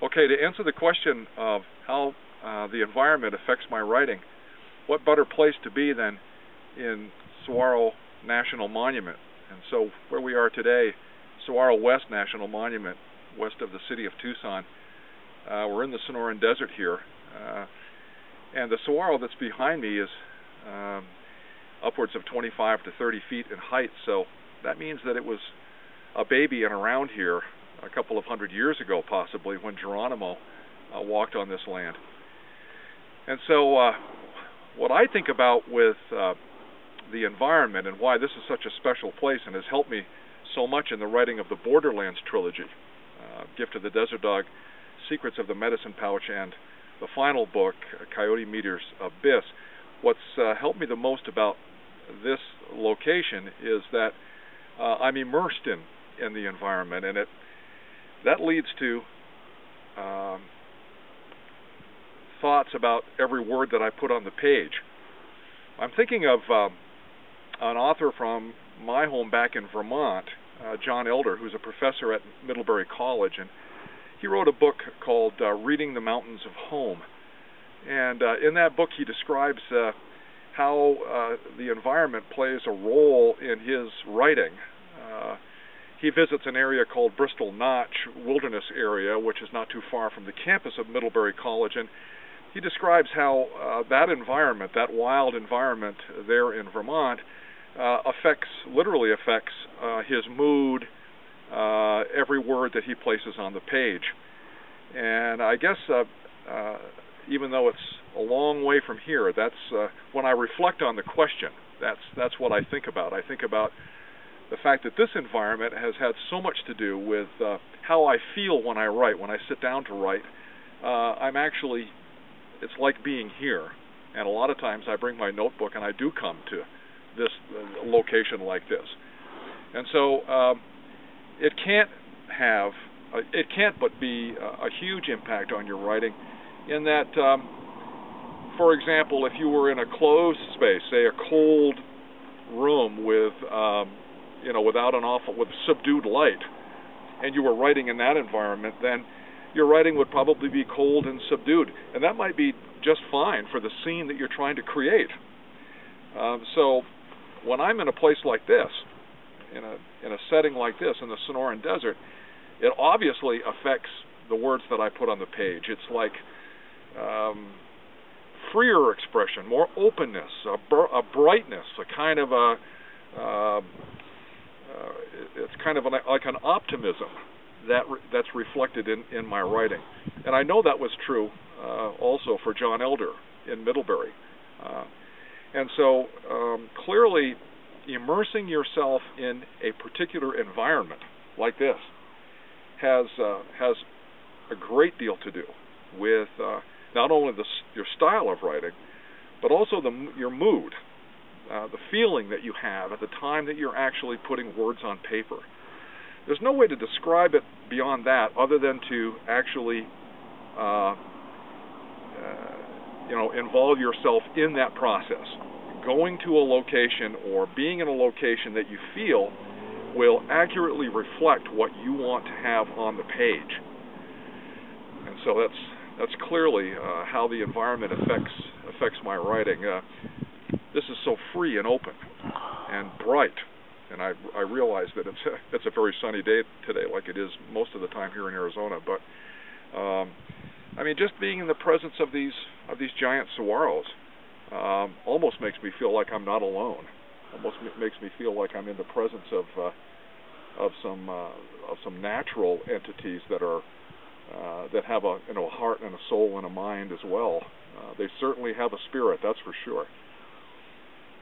Okay, to answer the question of how the environment affects my writing, what better place to be than in Saguaro National Monument? And so where we are today, Saguaro West National Monument, west of the city of Tucson, we're in the Sonoran Desert here, and the saguaro that's behind me is upwards of 25 to 30 feet in height, so that means that it was a baby and around here a couple of hundred years ago, possibly, when Geronimo walked on this land. And so what I think about with the environment and why this is such a special place and has helped me so much in the writing of the Borderlands Trilogy, Gift of the Desert Dog, Secrets of the Medicine Pouch, and the final book, Coyote Meteor's Abyss, what's helped me the most about this location is that I'm immersed in the environment, and that leads to thoughts about every word that I put on the page. I'm thinking of an author from my home back in Vermont, John Elder, who's a professor at Middlebury College, and he wrote a book called Reading the Mountains of Home. And in that book he describes how the environment plays a role in his writing. He visits an area called Bristol Notch Wilderness Area, which is not too far from the campus of Middlebury College, and he describes how that environment, that wild environment there in Vermont, literally affects his mood, every word that he places on the page. And I guess even though it's a long way from here, that's when I reflect on the question, that's what I think about. I think about the fact that this environment has had so much to do with how I feel when I write. When I sit down to write, it's like being here. And a lot of times I bring my notebook and I do come to this location like this. And so it can't but be a huge impact on your writing, in that, for example, if you were in a closed space, say a cold room with with subdued light, and you were writing in that environment, then your writing would probably be cold and subdued, and that might be just fine for the scene that you're trying to create. So when I'm in a place like this, in a setting like this, in the Sonoran Desert, it obviously affects the words that I put on the page. It's like freer expression, more openness, a brightness, a kind of it's kind of like an optimism that's reflected in my writing. And I know that was true also for John Elder in Middlebury. And so clearly immersing yourself in a particular environment like this has a great deal to do with not only your style of writing, but also your mood, the feeling that you have at the time that you're actually putting words on paper. There's no way to describe it beyond that other than to actually involve yourself in that process. Going to a location or being in a location that you feel will accurately reflect what you want to have on the page. And so that's clearly how the environment affects my writing. This is so free and open and bright, and I realize that it's a very sunny day today, like it is most of the time here in Arizona. But just being in the presence of these giant saguaros almost makes me feel like I'm not alone. Almost makes me feel like I'm in the presence of some natural entities that have a heart and a soul and a mind as well. They certainly have a spirit, that's for sure.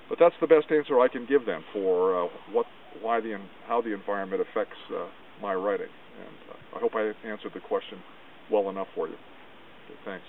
But that's the best answer I can give them for how the environment affects my writing. And I hope I answered the question well enough for you. Okay, thanks.